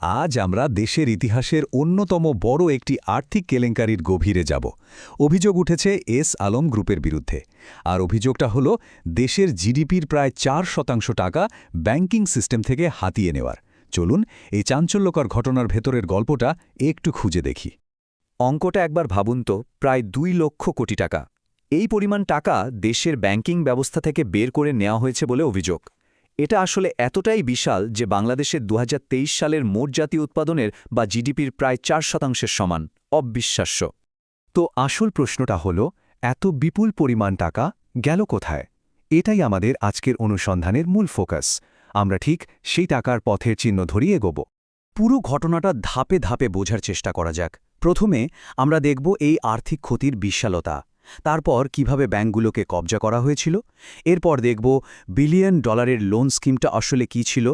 আজ আমরা দেশের ইতিহাসের অন্যতম বড় একটি আর্থিক কেলেঙ্কারির গভীরে যাব। অভিযোগ উঠেছে এস আলম গ্রুপের বিরুদ্ধে। আর অভিযোগটা হলো দেশের জিডিপির প্রায় 4% টাকা ব্যাংকিং সিস্টেম থেকে হাতিয়ে নেওয়ার। চলুন এই চাঞ্চল্যকর ঘটনার ভেতরের গল্পটা একটু খুঁজে দেখি। অঙ্কটা একবার ভাবুন তো, প্রায় 2 লক্ষ কোটি টাকা। এই পরিমাণ টাকা দেশের ব্যাংকিং ব্যবস্থা থেকে বের করে নেওয়া হয়েছে বলে অভিযোগ। এটা আসলে এতটাই বিশাল যে বাংলাদেশের 2023 সালের মোট জাতীয় উৎপাদনের বা জিডিপির প্রায় 4% সমান। অবিশ্বাস্য। তো আসল প্রশ্নটা হলো, এত বিপুল পরিমাণ টাকা গেল কোথায়? এটাই আমাদের আজকের অনুসন্ধানের মূল ফোকাস। আমরা ঠিক সেই টাকার পথের চিহ্ন ধরিয়ে এগোব। পুরো ঘটনাটা ধাপে ধাপে বোঝার চেষ্টা করা যাক। প্রথমে আমরা দেখব এই আর্থিক ক্ষতির বিশালতা, তারপর কিভাবে ব্যাংকগুলোকে কবজা করা হয়েছিল, এরপর দেখব বিলিয়ন ডলারের লোন স্কিমটা আসলে কী ছিল,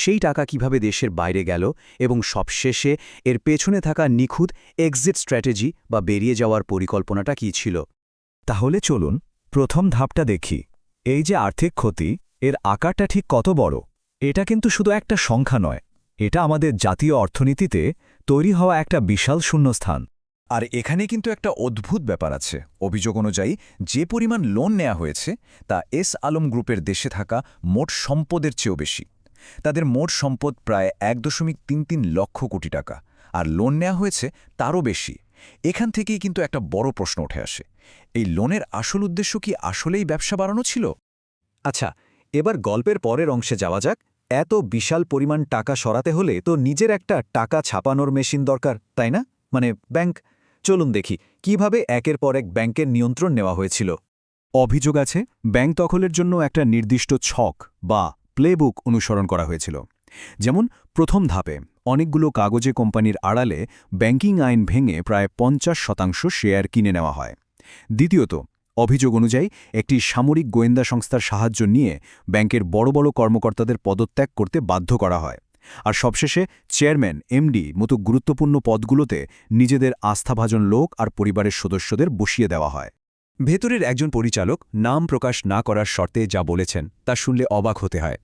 সেই টাকা কিভাবে দেশের বাইরে গেল, এবং সবশেষে এর পেছনে থাকা নিখুঁত এক্সিট স্ট্র্যাটেজি বা বেরিয়ে যাওয়ার পরিকল্পনাটা কী ছিল। তাহলে চলুন প্রথম ধাপটা দেখি। এই যে আর্থিক ক্ষতি, এর আকারটা ঠিক কত বড়? এটা কিন্তু শুধু একটা সংখ্যা নয়, এটা আমাদের জাতীয় অর্থনীতিতে তৈরি হওয়া একটা বিশাল শূন্যস্থান। আর এখানে কিন্তু একটা অদ্ভুত ব্যাপার আছে। অভিযোগ অনুযায়ী যে পরিমাণ লোন নেওয়া হয়েছে তা এস আলম গ্রুপের দেশে থাকা মোট সম্পদের চেয়েও বেশি। তাদের মোট সম্পদ প্রায় 1.33 লক্ষ কোটি টাকা, আর লোন নেওয়া হয়েছে তারও বেশি। এখান থেকেই কিন্তু একটা বড় প্রশ্ন উঠে আসে, এই লোনের আসল উদ্দেশ্য কি আসলেই ব্যবসা বাড়ানো ছিল? আচ্ছা, এবার গল্পের পরের অংশে যাওয়া যাক। এত বিশাল পরিমাণ টাকা সরাতে হলে তো নিজের একটা টাকা ছাপানোর মেশিন দরকার, তাই না? মানে ব্যাংক। চলুন দেখি কিভাবে একের পর এক ব্যাংকের নিয়ন্ত্রণ নেওয়া হয়েছিল। অভিযোগ আছে ব্যাংক দখলের জন্য একটা নির্দিষ্ট ছক বা প্লেবুক অনুসরণ করা হয়েছিল। যেমন প্রথম ধাপে অনেকগুলো কাগজে কোম্পানির আড়ালে ব্যাংকিং আইন ভেঙে প্রায় 50% শেয়ার কিনে নেওয়া হয়। দ্বিতীয়ত, অভিযোগ অনুযায়ী একটি সামরিক গোয়েন্দা সংস্থার সাহায্য নিয়ে ব্যাংকের বড় বড় কর্মকর্তাদের পদত্যাগ করতে বাধ্য করা হয়। আর সবশেষে চেয়ারম্যান, এমডি মতো গুরুত্বপূর্ণ পদগুলোতে নিজেদের আস্থাভাজন লোক আর পরিবারের সদস্যদের বসিয়ে দেওয়া হয়। ভেতরের একজন পরিচালক নাম প্রকাশ না করার শর্তে যা বলেছেন তা শুনলে অবাক হতে হয়।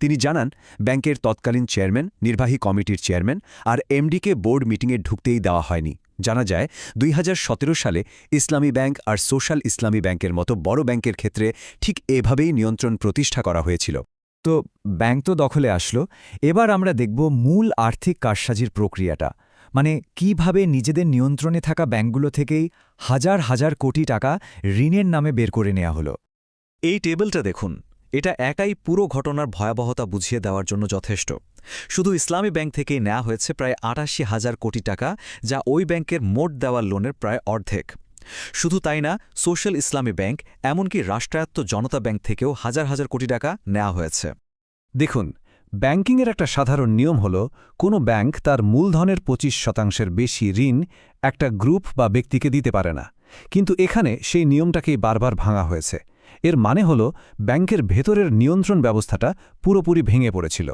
তিনি জানান, ব্যাংকের তৎকালীন চেয়ারম্যান, নির্বাহী কমিটির চেয়ারম্যান আর এমডিকে বোর্ড মিটিংয়ে ঢুকতেই দেওয়া হয়নি। জানা যায় 2017 সালে ইসলামী ব্যাংক আর সোশ্যাল ইসলামী ব্যাংকের মতো বড় ব্যাংকের ক্ষেত্রে ঠিক এভাবেই নিয়ন্ত্রণ প্রতিষ্ঠা করা হয়েছিল। তো ব্যাংক তো দখলে আসলো, এবার আমরা দেখব মূল আর্থিক কারসাজির প্রক্রিয়াটা। মানে কিভাবে নিজেদের নিয়ন্ত্রণে থাকা ব্যাংকগুলো থেকেই হাজার হাজার কোটি টাকা ঋণের নামে বের করে নেওয়া হলো। এই টেবিলটা দেখুন, এটা একাই পুরো ঘটনার ভয়াবহতা বুঝিয়ে দেওয়ার জন্য যথেষ্ট। শুধু ইসলামী ব্যাংক থেকেই নেওয়া হয়েছে প্রায় 88,000 কোটি টাকা, যা ওই ব্যাংকের মোট দেওয়া লোনের প্রায় অর্ধেক। শুধু তাই না, সোশ্যাল ইসলামী ব্যাংক, এমনকি রাষ্ট্রায়ত্ত জনতা ব্যাংক থেকেও হাজার হাজার কোটি টাকা নেওয়া হয়েছে। দেখুন, ব্যাংকিংয়ের একটা সাধারণ নিয়ম হল, কোনো ব্যাংক তার মূলধনের 25% বেশি ঋণ একটা গ্রুপ বা ব্যক্তিকে দিতে পারে না। কিন্তু এখানে সেই নিয়মটাকেই বারবার ভাঙা হয়েছে। এর মানে হল ব্যাংকের ভেতরের নিয়ন্ত্রণ ব্যবস্থাটা পুরোপুরি ভেঙে পড়েছিল।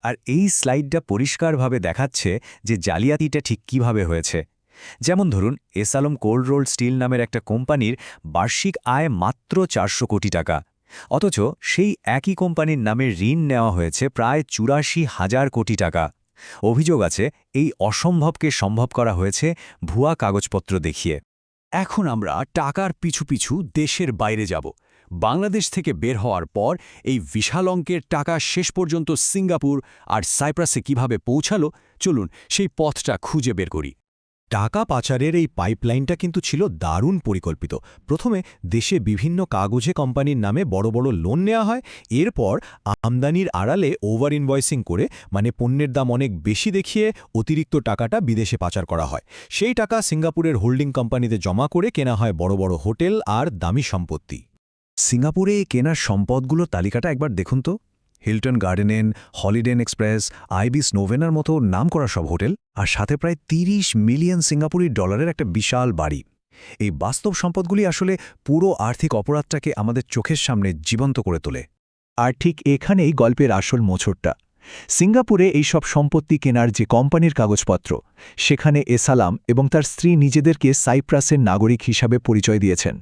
আর এই স্লাইডটা পরিষ্কারভাবে দেখাচ্ছে যে জালিয়াতিটা ঠিক কিভাবে হয়েছে। যেমন ধরুন, S Alam cold rolled steel নামের একটা কোম্পানির বার্ষিক আয় মাত্র 400 কোটি টাকা, অথচ সেই একই কোম্পানির নামে ঋণ নেওয়া হয়েছে প্রায় 84,000 কোটি টাকা। অভিযোগ আছে এই অসম্ভবকে সম্ভব করা হয়েছে ভুয়া কাগজপত্র দেখিয়ে। এখন আমরা টাকার পিছু পিছু দেশের বাইরে যাব। বাংলাদেশ থেকে বের হওয়ার পর এই বিশাল অঙ্কের টাকা শেষ পর্যন্ত সিঙ্গাপুর আর সাইপ্রাসে কিভাবে পৌঁছালো, চলুন সেই পথটা খুঁজে বের করি। টাকা পাচারের এই পাইপলাইনটা কিন্তু ছিল দারুণ পরিকল্পিত। প্রথমে দেশে বিভিন্ন কাগজে কোম্পানির নামে বড় বড় লোন নেওয়া হয়। এরপর আমদানির আড়ালে ওভার ইনভয়েসিং করে, মানে পণ্যের দাম অনেক বেশি দেখিয়ে অতিরিক্ত টাকাটা বিদেশে পাচার করা হয়। সেই টাকা সিঙ্গাপুরের হোল্ডিং কোম্পানিতে জমা করে কেনা হয় বড় বড় হোটেল আর দামি সম্পত্তি। সিঙ্গাপুরে এই কেনার সম্পদগুলোর তালিকাটা একবার দেখুন তো। Hilton garden inn, holiday inn express, Ibis নোভেনার মতো নামকরা সব হোটেল, আর সাথে প্রায় 30 মিলিয়ন সিঙ্গাপুরি ডলারের একটা বিশাল বাড়ি। এই বাস্তব সম্পদগুলি আসলে পুরো আর্থিক অপরাধটাকে আমাদের চোখের সামনে জীবন্ত করে তোলে। আর ঠিক এখানেই গল্পের আসল মোচড়টা। সিঙ্গাপুরে এই সব সম্পত্তি কেনার যে কোম্পানির কাগজপত্র, সেখানে এস আলম এবং তার স্ত্রী নিজেদেরকে সাইপ্রাসের নাগরিক হিসাবে পরিচয় দিয়েছেন।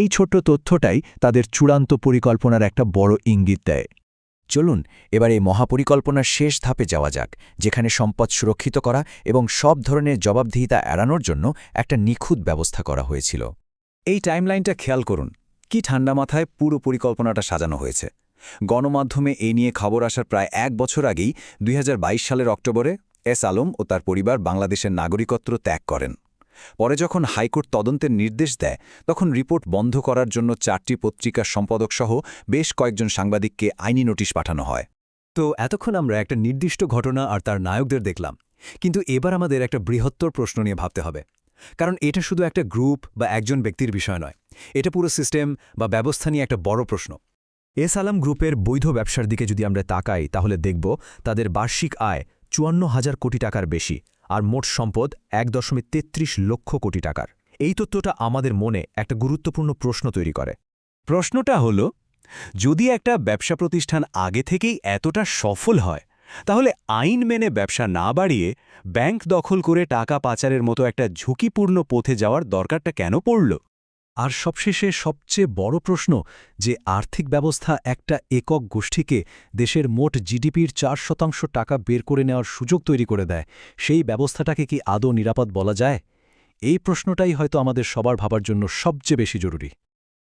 এই ছোট্ট তথ্যটাই তাদের চূড়ান্ত পরিকল্পনার একটা বড় ইঙ্গিত দেয়। চলুন এবার এই মহাপরিকল্পনার শেষ ধাপে যাওয়া যাক, যেখানে সম্পদ সুরক্ষিত করা এবং সব ধরনের জবাবদিহিতা এড়ানোর জন্য একটা নিখুঁত ব্যবস্থা করা হয়েছিল। এই টাইমলাইনটা খেয়াল করুন, কি ঠান্ডা মাথায় পুরো পরিকল্পনাটা সাজানো হয়েছে। গণমাধ্যমে এই নিয়ে খবর আসার প্রায় 1 বছর আগেই 2022 সালের অক্টোবরে এস আলম ও তার পরিবার বাংলাদেশের নাগরিকত্ব ত্যাগ করেন। পরে যখন হাইকোর্ট তদন্তের নির্দেশ দেয়, তখন রিপোর্ট বন্ধ করার জন্য 4টি পত্রিকার সম্পাদকসহ বেশ কয়েকজন সাংবাদিককে আইনি নোটিশ পাঠানো হয়। তো এতক্ষণ আমরা একটা নির্দিষ্ট ঘটনা আর তার নায়কদের দেখলাম, কিন্তু এবার আমাদের একটা বৃহত্তর প্রশ্ন নিয়ে ভাবতে হবে। কারণ এটা শুধু একটা গ্রুপ বা একজন ব্যক্তির বিষয় নয়, এটা পুরো সিস্টেম বা ব্যবস্থা নিয়ে একটা বড় প্রশ্ন। এস আলম গ্রুপের বৈধ ব্যবসার দিকে যদি আমরা তাকাই, তাহলে দেখব তাদের বার্ষিক আয় 54,000 কোটি টাকার বেশি, আর মোট সম্পদ 1.33 লক্ষ কোটি টাকার। এই তথ্যটা আমাদের মনে একটা গুরুত্বপূর্ণ প্রশ্ন তৈরি করে। প্রশ্নটা হলো, যদি একটা ব্যবসা প্রতিষ্ঠান আগে থেকেই এতটা সফল হয়, তাহলে আইন মেনে ব্যবসা না বাড়িয়ে ব্যাংক দখল করে টাকা পাচারের মতো একটা ঝুঁকিপূর্ণ পথে যাওয়ার দরকারটা কেন পড়ল? আর সবশেষে সবচেয়ে বড় প্রশ্ন, যে আর্থিক ব্যবস্থা একটা একক গোষ্ঠীকে দেশের মোট জিডিপির 4% টাকা বের করে নেওয়ার সুযোগ তৈরি করে দেয়, সেই ব্যবস্থাটাকে কি আদৌ নিরাপদ বলা যায়? এই প্রশ্নটাই হয়তো আমাদের সবার ভাবার জন্য সবচেয়ে বেশি জরুরি।